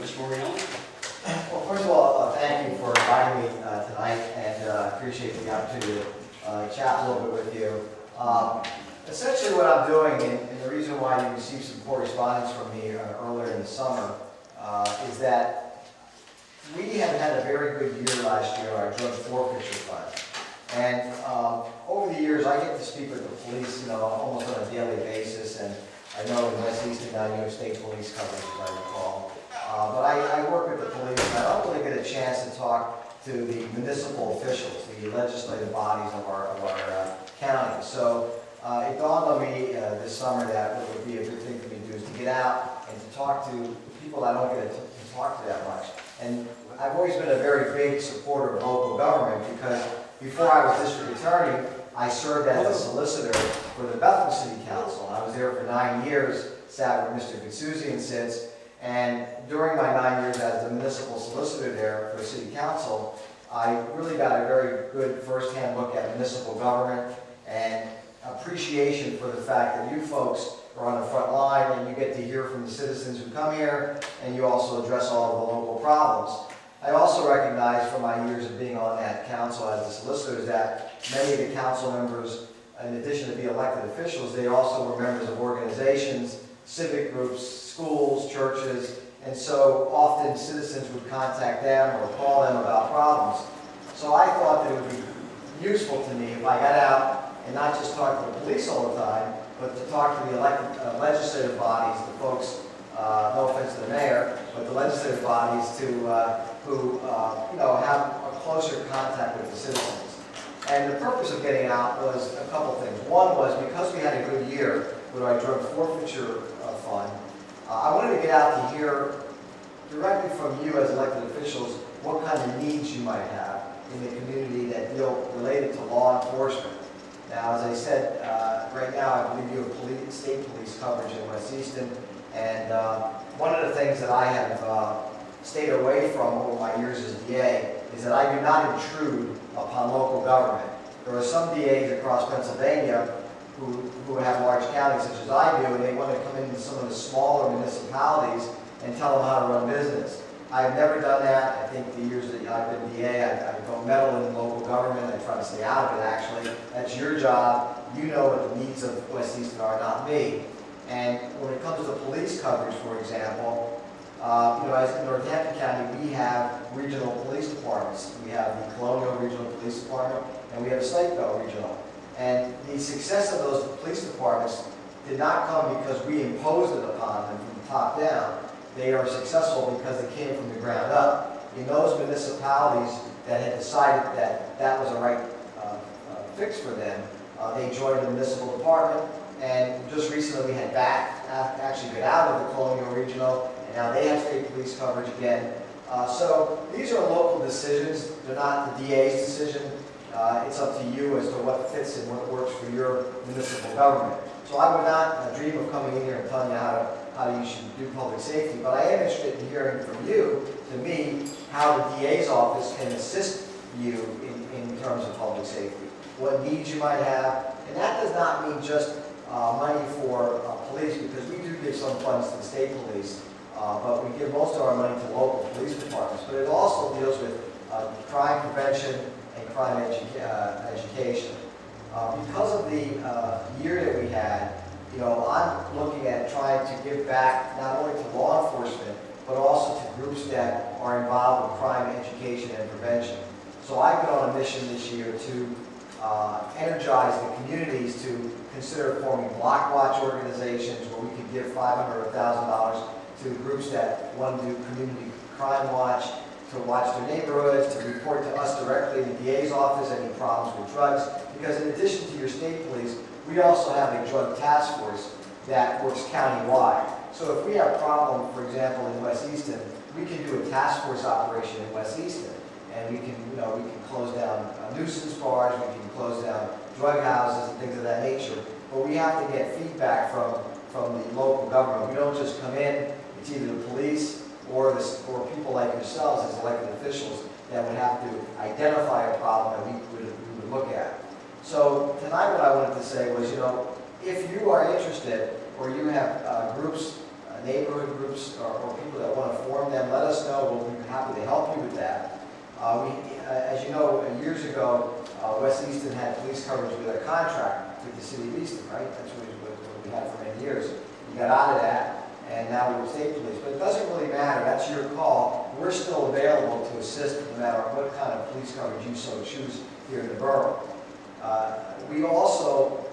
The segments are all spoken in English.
Mr. Morganelli? Well, first of all, thank you for inviting me tonight, and I appreciate the opportunity to chat a little bit with you. Essentially what I'm doing, and the reason why you received some correspondence from me earlier in the summer, is that we have had a very good year last year on our drug forfeiture fund. And over the years, I get to speak with the police, almost on a daily basis, and I know in West Easton now you have state police coverage, as I recall. But I work with the police, and I don't really get a chance to talk to the municipal officials, the legislative bodies of our county. So it dawned on me this summer that what would be a good thing for me to do is to get out and to talk to people I don't get to talk to that much. And I've always been a very big supporter of local government because before I was district attorney, I served as a solicitor for the Bethel City Council. I was there for 9 years, sat where Mr. Gitsouzian sits, and during my 9 years as the municipal solicitor there for the City Council, I really got a very good first-hand look at municipal government and appreciation for the fact that you folks are on the front line and you get to hear from the citizens who come here, and you also address all of the local problems. I also recognize from my years of being on that council as a solicitor that many of the council members, in addition to being elected officials, they also were members of organizations, civic groups, schools, churches, and so often citizens would contact them or call them about problems. So I thought that it would be useful to me if I got out and not just talk to the police all the time, but to talk to the elected legislative bodies, the folks, no offense to the mayor, but the legislative bodies who have a closer contact with the citizens. And the purpose of getting out was a couple things. One was because we had a good year with our drug forfeiture fund, I wanted to get out to hear directly from you as elected officials what kind of needs you might have in the community that deal related to law enforcement. Now, as I said, right now I believe you have state police coverage in West Easton, and one of the things that I have stayed away from over my years as DA is that I do not intrude upon local government. There are some DAs across Pennsylvania who have large counties such as I do, and they want to come into some of the smaller municipalities and tell them how to run business. I've never done that. I think the years that I've been DA, I don't meddle in local government. I try to stay out of it, actually. That's your job. You know what the needs of West Easton are, not me. And when it comes to police coverage, for example, as in Northampton County, we have regional police departments. We have the Colonial Regional Police Department, and we have Slakeville Regional. And the success of those police departments did not come because we imposed it upon them from the top down. They are successful because they came from the ground up. In those municipalities that had decided that that was a right fix for them, they joined the municipal department, and just recently we had actually got out of the Colonial Regional, and now they have state police coverage again. So these are local decisions. They're not the DA's decision. It's up to you as to what fits and what works for your municipal government. So I would not dream of coming in here and telling you how you should do public safety, but I am interested in hearing from you, to me, how the DA's office can assist you in terms of public safety, what needs you might have. And that does not mean just money for police, because we do give some funds to the state police, but we give most of our money to local police departments. But it also deals with crime prevention and crime education. Because of the year that we had, I'm looking at trying to give back not only to law enforcement, but also to groups that are involved with crime education and prevention. So I've been on a mission this year to energize the communities to consider forming block watch organizations where we could give $500 or $1,000 to groups that want to do community crime watch, to watch their neighborhoods, to report to us directly in the DA's office any problems with drugs. Because in addition to your state police, we also have a drug task force that works county-wide. So if we have a problem, for example, in West Easton, we can do a task force operation in West Easton, and we can close down nuisance bars, we can close down drug houses and things of that nature. But we have to get feedback from the local government. We don't just come in. It's either the police or people like yourselves as elected officials that would have to identify a problem that we would look at. So tonight what I wanted to say was, if you are interested or you have groups, neighborhood groups, or people that want to form them, let happy to help you with that. As you know, years ago, West Easton had police coverage with a contract with the city of Easton, right? That's what we had for many years. We got out of that, and now we're with state police. But it doesn't really matter. That's your call. We're still available to assist no matter what kind of police coverage you so choose here in the borough. We also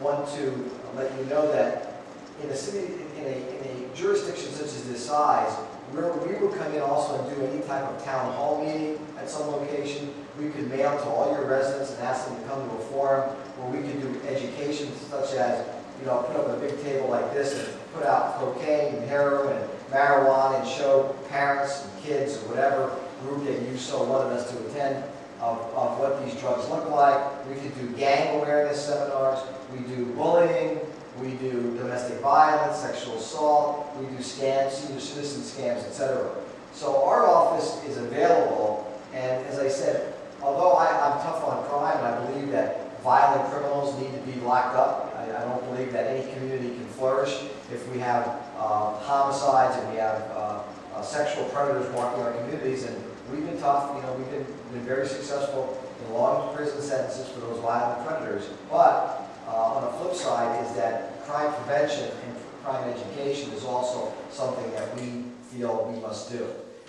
want to let you know that in a city, in a jurisdiction such as this size, we would come in also and do any type of town hall meeting at some location. We could mail to all your residents and ask them to come to a forum, or we could do education such as, you know, put up a big table like this and put out cocaine and heroin and marijuana and show parents and kids or whatever group that you so wanted us to attend of what these drugs look like. We could do gang awareness seminars. We do bullying. We do domestic violence, sexual assault. We do scams, senior citizen scams, etc. So our office is available, and as I said, although I'm tough on crime, and I believe that violent criminals need to be locked up, I don't believe that any community can flourish if we have homicides and we have sexual predators walking our communities. And we've been tough, you know, we've been very successful in long prison sentences for those violent predators. But on the flip side is that crime prevention and crime education is also something that we feel we must do.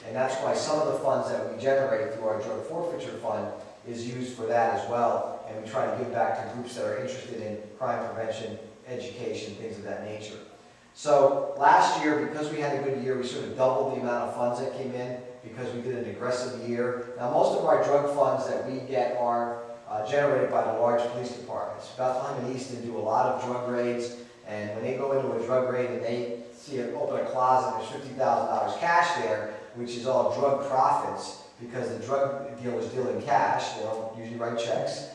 And that's why some of the funds that we generate through our drug forfeiture fund is used for that as well. And we try to give back to groups that are interested in crime prevention, education, things of that nature. So last year, because we had a good year, we sort of doubled the amount of funds that came in because we did an aggressive year. Now, most of our drug funds that we get are generated by the large police departments. Bethlehem and Easton do a lot of drug raids, and when they go into a drug raid and they see it open a closet and there's $50,000 cash there, which is all drug profits, because the drug dealers deal in cash, they don't usually write checks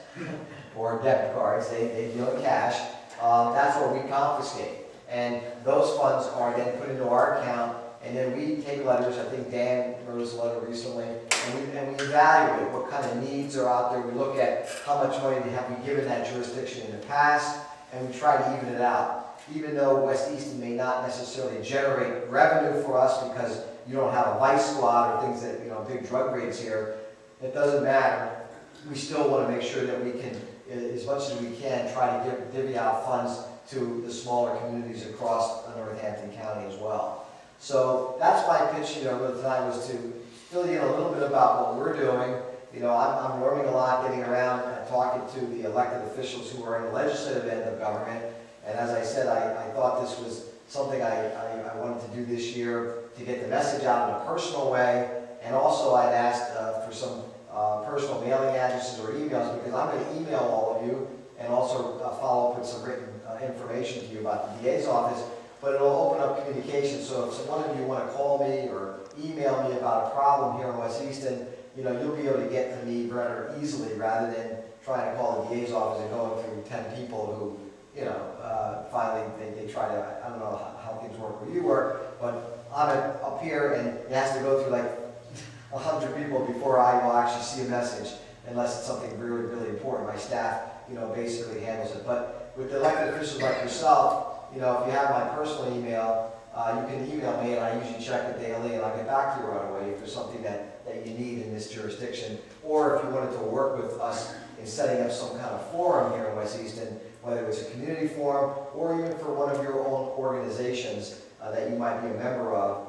or debit cards, they deal in cash, that's what we confiscate. And those funds are then put into our account, and then we take letters. I think Dan wrote us a letter recently, and we evaluate what kind of needs are out there. We look at how much money have we given that jurisdiction in the past, and we try to even it out. Even though West Easton may not necessarily generate revenue for us because you don't have a vice squad or things that, you know, big drug raids here, it doesn't matter. We still want to make sure that we can, as much as we can, try to divvy out funds to the smaller communities across Northampton County as well. So that's my pitch, you know, tonight, was to fill you in a little bit about what we're doing. You know, I'm learning a lot, getting around and talking to the elected officials who are in the legislative end of government. And as I said, I thought this was something I wanted to do this year to get the message out in a personal way. And also I'd asked for some personal mailing addresses or emails, because I'm going to email all of you and also follow up with some written information to you about the DA's office. But it'll open up communication. So if one of you want to call me or email me about a problem here in West Easton, you know, you'll be able to get to me rather easily rather than trying to call the DA's office and going through 10 people who, you know, finally they try to, I don't know how things work where you work, but I'm up here and it has to go through like 100 people before I will actually see a message, unless it's something really, really important. My staff, you know, basically handles it. But with the elected officials like yourself, you know, if you have my personal email, you can email me, and I usually check it daily, and I'll get back to you right away if there's something that you need in this jurisdiction. Or if you wanted to work with us in setting up some kind of forum here in West Easton, whether it's a community forum or even for one of your own organizations that you might be a member of.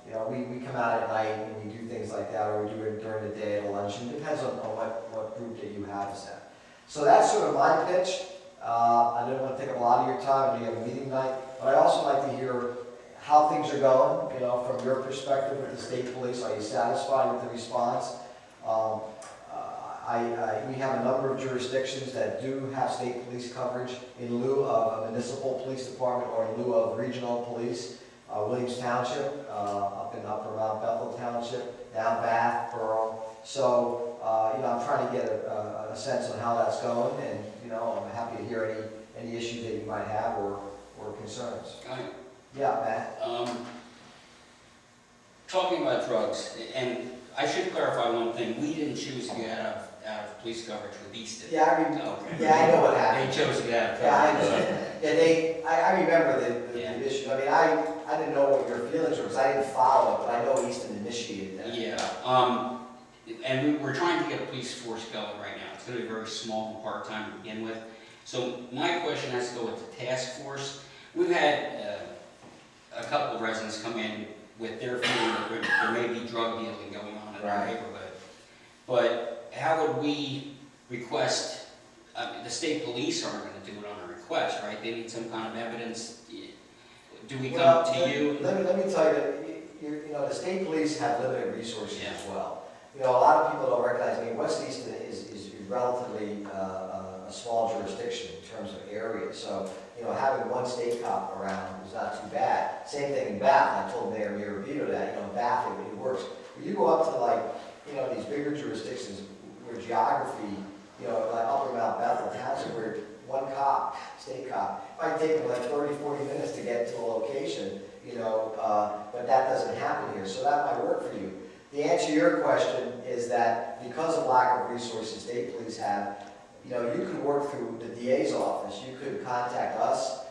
You know, we come out at night and we do things like that, or we do it during the day at a luncheon. It depends on what group that you have us at. So that's sort of my pitch. I didn't want to take up a lot of your time, and you have a meeting night, but I also like to hear how things are going, you know, from your perspective with the state police. Are you satisfied with the response? We have a number of jurisdictions that do have state police coverage in lieu of a municipal police department or in lieu of regional police. Williams Township, up in Upper Mount Bethel Township, down Bath, Borough. So, you know, I'm trying to get a sense on how that's going, and, you know, I'm happy to hear any issues that you might have or concerns. Hi. Yeah, Matt. Talking about drugs, and I should clarify one thing. We didn't choose to get out of police coverage with Easton. Yeah, I know what happened. They chose to get out of coverage. Yeah, I understand. Yeah, I remember the issue. I mean, I I didn't know what your feelings were, because I didn't follow it, but I know Easton initiated that. Yeah, and we're trying to get a police force going right now. It's gonna be very small and part-time to begin with. So my question has to go with the task force. We've had a couple of residents come in with their feeling that there may be drug dealing going on in their neighborhood. But how would we request, the state police aren't gonna do it on a request, right? They need some kind of evidence. Do we come to you? Let me tell you, you know, the state police have limited resources Yeah. as well. You know, a lot of people don't recognize, I mean, West Easton is relatively a small jurisdiction in terms of area. So, you know, having one state cop around is not too bad. Same thing in Bath, I told Mayor Mirabito that, you know, in Bath it works. But you go up to like, you know, these bigger jurisdictions where geography, you know, like Upper Mount Bethel, towns where one cop, state cop, it might take them like 30, 40 minutes to get to a location, you know, but that doesn't happen here. So that might work for you. The answer to your question is that because of lack of resources state police have, you know, you could work through the DA's office. You could contact us.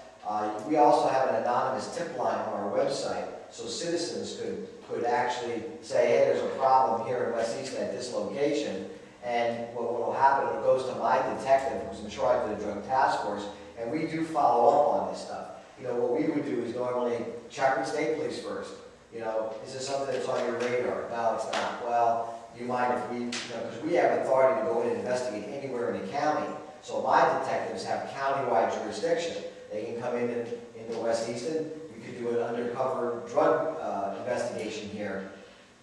We also have an anonymous tip line on our website, so citizens could actually say, hey, there's a problem here in West Easton at this location. And what will happen, it goes to my detective, who's in charge of the drug task force, and we do follow up on this stuff. You know, what we would do is normally check with state police first. You know, is this something that's on your radar? No, it's not. Well, do you mind if we, you know, because we have authority to go in and investigate anywhere in the county. So my detectives have countywide jurisdiction. They can come in the West Easton. We could do an undercover drug investigation here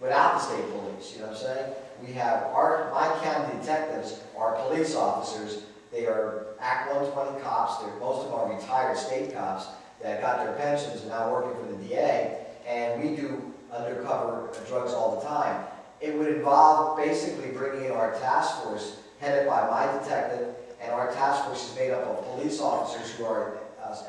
without the state police. You know what I'm saying? We have my county detectives are police officers. They are Act 120 cops. Most of them are retired state cops that got their pensions and now working for the DA. And we do undercover drugs all the time. It would involve basically bringing in our task force, headed by my detective, and our task force is made up of police officers who are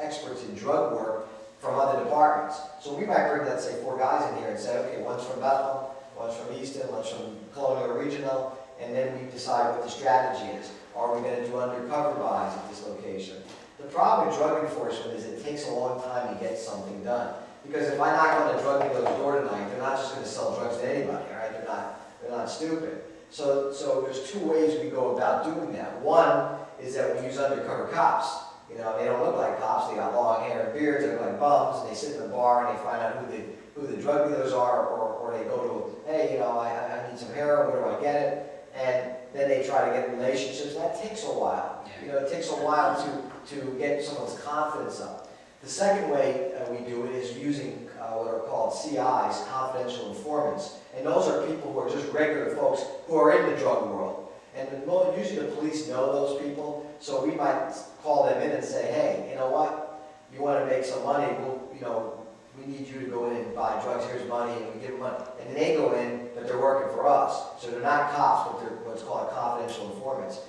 experts in drug work from other departments. So we might bring, let's say, 4 guys in here and say, okay, one's from Bethel, one's from Easton, one's from Colonial Regional, and then we decide what the strategy is. Are we going to do undercover buys at this location? The problem with drug enforcement is it takes a long time to get something done. Because if I knock on a drug dealer's door tonight, they're not just going to sell drugs to anybody, all right? They're not stupid. So there's 2 ways we go about doing that. One is that we use undercover cops. You know, they don't look like cops. They got long hair and beards. They look like bums. And they sit in the bar and they find out who the drug dealers are, or they go to, hey, you know, I need some heroin. Where do I get it? And then they try to get relationships. That takes a while. You know, it takes a while to get someone's confidence up. The second way we do it is using what are called CIs, confidential informants. And those are people who are just regular folks who are in the drug world. And usually the police know those people, so we might call them in and say, hey, you know what, you want to make some money, we need you to go in and buy drugs, here's money, and we give them money. And they go in, but they're working for us. So they're not cops, but they're what's called confidential informants.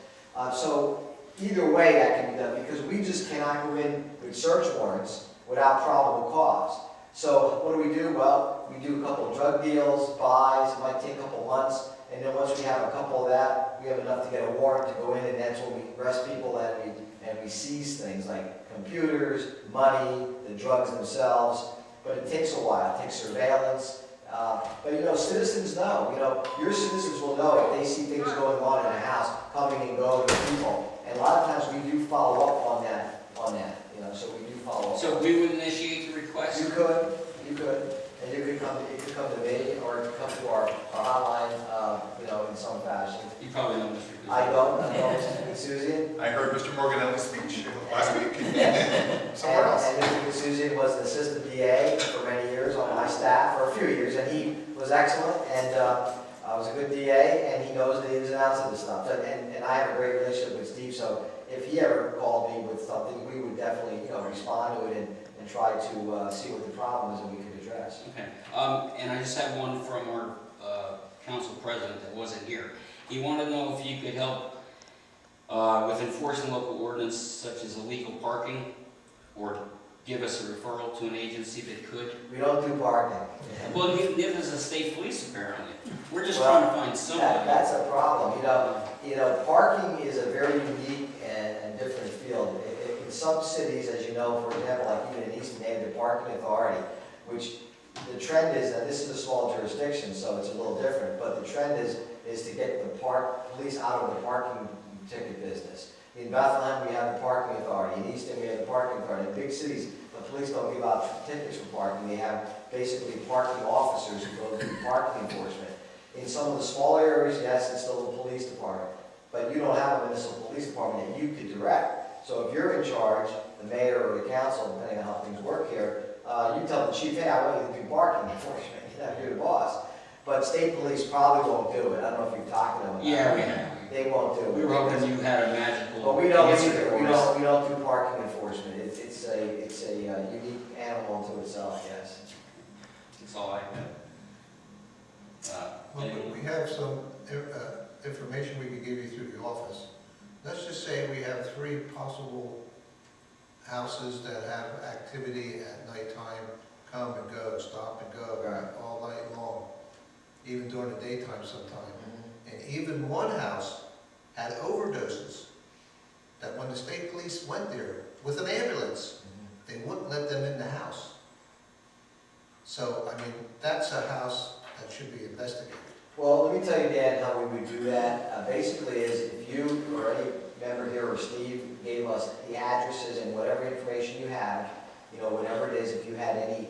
So either way that can be done, because we just cannot go in with search warrants without probable cause. So what do? Well, we do a couple of drug deals, buys, it might take a couple months, and then once we have a couple of that, we have enough to get a warrant to go in, and that's when we arrest people and we seize things like computers, money, the drugs themselves. But it takes a while, it takes surveillance. But you know, citizens know, your citizens will know if they see things going on in a house, coming and going with people. And a lot of times we do follow up on that, so we do follow up. So we would initiate the request? You could, and you could come to me, or come to our hotline, in some fashion. You probably know Mr. Guzman. I don't know Mr. Susan. I heard Mr. Morganelli's speech last week. Somewhere else. And Mr. Susan was the assistant DA for many years on my staff, for a few years, and he was excellent, and was a good DA, and he knows the ins and outs of this stuff. And I have a great relationship with Steve, so if he ever called me with something, we would definitely, respond to it and try to see what the problem is that we could address. Okay. And I just have one from our council president that wasn't here. He wanted to know if you could help with enforcing local ordinance such as illegal parking, or give us a referral to an agency that could. We don't do parking. Well, neither does the state police apparently. We're just trying to find somebody. That's a problem. Parking is a very unique and different field. In some cities, as you know, for example, like even in Easton, they have the parking authority. which the trend is, that this is a small jurisdiction, so it's a little different, but the trend is to get the police out of the parking ticket business. In Bethlehem, we have the parking authority. In Easton, we have the parking authority. In big cities, the police don't give out tickets for parking. They have basically parking officers who go do parking enforcement. In some of the smaller areas, yes, it's still the police department, but you don't have a municipal police department that you could direct. So if you're in charge, the mayor or the council, depending on how things work here, you tell the chief, hey, I want you to do parking enforcement. You're the boss. But state police probably won't do it. I don't know if you've talked to them about it. Yeah, we have. They won't do it. We were hoping you had a magical But we don't answer either. for We us. don't do parking enforcement. It's a unique animal unto itself, yes. That's all I have. Well, we have some information we could give you through the office. Let's just say we have 3 possible houses that have activity at nighttime, come and go, stop and go, Right. all night long, even during the daytime sometime. And even one house had overdoses, that when the state police went there with an ambulance, they wouldn't let them in the house. So, I mean, that's a house that should be investigated. Well, let me tell you, Dan, how we would do that. Basically is if you or any member here or Steve gave us the addresses and whatever information you have, you know, whatever it is, if you had any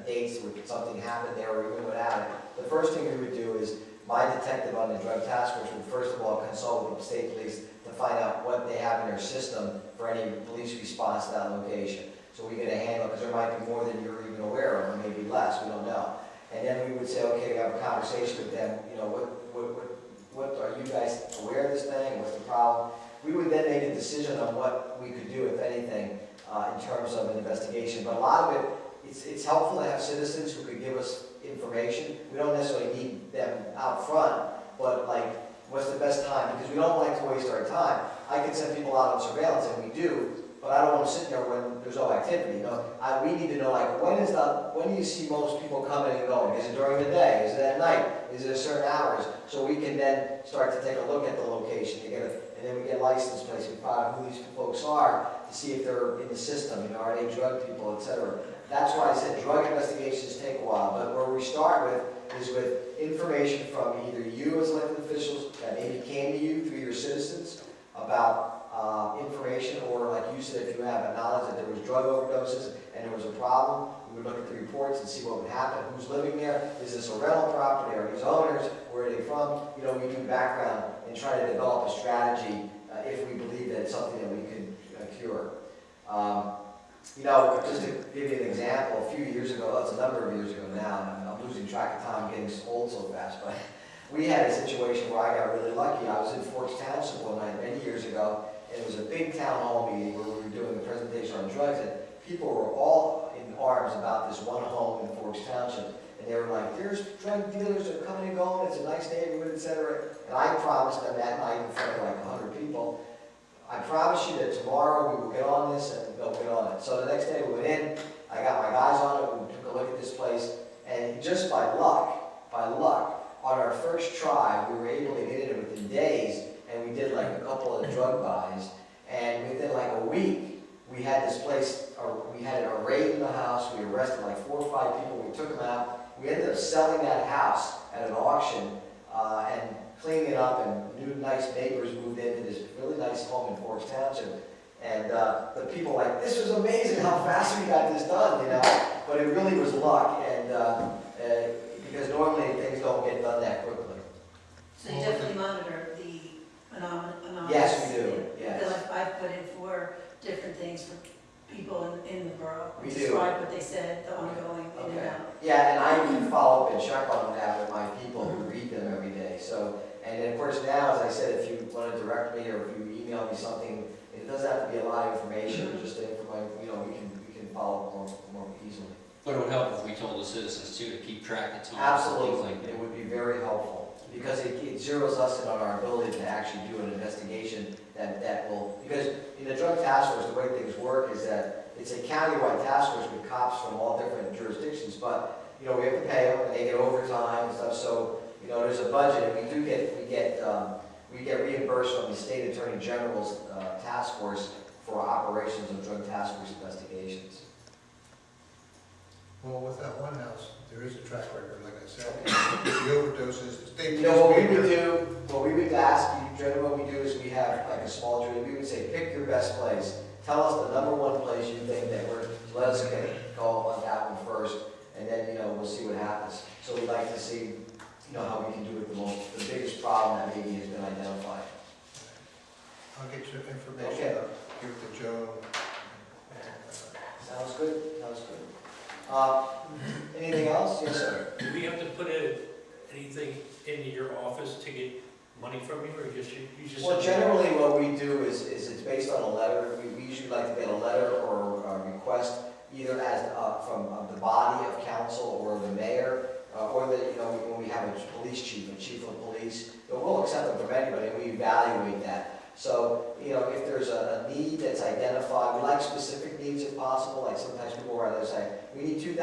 dates where something happened there or even without it, the first thing we would do is my detective on the drug task force would first of all consult with the state police to find out what they have in their system for any police response to that location. So we get a handle, because there might be more than you're even aware of, or maybe less, we don't know. And then we would say, okay, we have a conversation with them, you know, what are you guys aware of this thing, what's the problem? We would then make a decision on what we could do, if anything, in terms of an investigation. But a lot of it, it's helpful to have citizens who could give us information. We don't necessarily need them out front, but like, what's the best time? Because we don't like to waste our time. I can send people out on surveillance, and we do, but I don't want to sit there when there's no activity. You know, we need to know, like, when do you see most people coming and going? Is it during the day? Is it at night? Is it at certain hours? So we can then start to take a look at the location and then we get license plates. We find out who these folks are to see if they're in the system. You know, are they drug people, etc. That's why I said drug investigations take a while. But where we start with is with information from either you as elected officials that maybe came to you through your citizens about information, or like you said, if you have a knowledge that there was drug overdoses and there was a problem, we would look at the reports and see what would happen. Who's living there? Is this a rental property? Are these owners? Where are they from? You know, we do background and try to develop a strategy if we believe that it's something that we could cure. You know, just to give you an example, a few years ago, well, it's a number of years ago now, and I'm losing track of time, getting old so fast, but we had a situation where I got really lucky. I was in Forks Township one night many years ago, and it was a big town hall meeting where we were doing a presentation on drugs, and people were all in arms about this one home in Forks Township, and they were like, there's drug dealers that are coming and going, it's a nice neighborhood, etc. And I promised them that night in front of like 100 people, I promise you that tomorrow we will get on this and they'll get on it. So the next day we went in, I got my guys on it, we took a look at this place, and just by luck, on our first try, we were able to get in it within days, and we did like a couple of drug buys, and within like a week, we had this place, we had a raid in the house, we arrested like 4 or 5 people, we took them out, we ended up selling that house at an auction, and cleaning it up, and new nice neighbors moved into this really nice home in Forks Township, and the people were like, this was amazing how fast we got this done, you know, but it really was luck, and because normally things don't get done that quickly. So you definitely monitor the anonymous? Yes, we do, yes. Because I've put in 4 different things for people in the borough. We do. Describe what they said, the ongoing in and Okay. out. Yeah, and I can follow up and check on that with my people who read them every day. So, and then of course now, as I said, if you want to direct me or if you email me something, it doesn't have to be a lot of information, just information, you know, we can follow up more easily. But it would help if we told the citizens too to keep track of time. Absolutely, Like it would be very helpful because it zeroes us in on our ability to actually do an investigation that will, because in the drug task force, the way things work is that it's a countywide task force with cops from all different jurisdictions, but you know, we have to pay them and they get overtime and stuff, so you know, there's a budget, and we get reimbursed from the State Attorney General's task force for operations of drug task force investigations. Well, with that one house, there is a track record, like I said. The overdoses, the state. You know, what we police would being there. do, what we would ask you, generally what we do is we have like a small jury, we would say, pick your best place. Tell us the number one place you think that we're, let us go on that one first, and then, you know, we'll see what happens. So we'd like to see, you know, how we can do it the biggest problem that maybe has been identified. I'll get your Okay. information, I'll give it to Joe. And, Sounds good, sounds good. Anything else? Yes, sir. Do we have to put anything into your office to get money from you, or just you just? Well, generally what we do is it's based on a letter. We usually like to get a letter or a request either as, from the body of council or the mayor, or the, you know, when we have a police chief, a chief of police, but we'll accept it from anybody and we evaluate that. So, you know, if there's a need that's identified, we like specific needs if possible, like sometimes people rather say, we need $2,000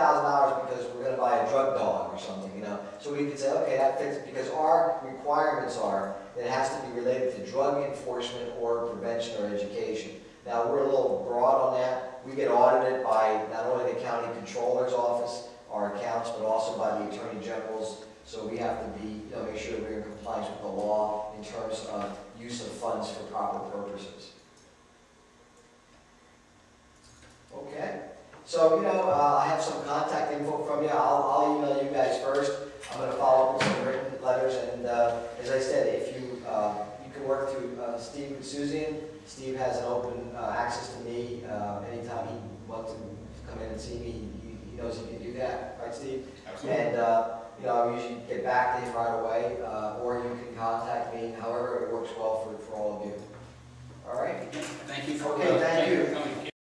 because we're gonna buy a drug dog or something, you know. So we could say, okay, that fits, because our requirements are that it has to be related to drug enforcement or prevention or education. Now, we're a little broad on that. We get audited by not only the county controller's office, our accounts, but also by the attorney general's. So we have to be, you know, make sure we're in compliance with the law in terms of use of funds for proper purposes. Okay. So, you know, I have some contact info from you. I'll email you guys first. I'm going to follow up with some written letters. And as I said, if you can work through Steve and Suzanne. Steve has an open access to me anytime he wants to come in and see me. He knows he can do that, right, Steve? Absolutely. And you know, I usually get back to him right away, or you can contact me. However, it works well for all of you. All right. Thank you for Okay, thank you. coming.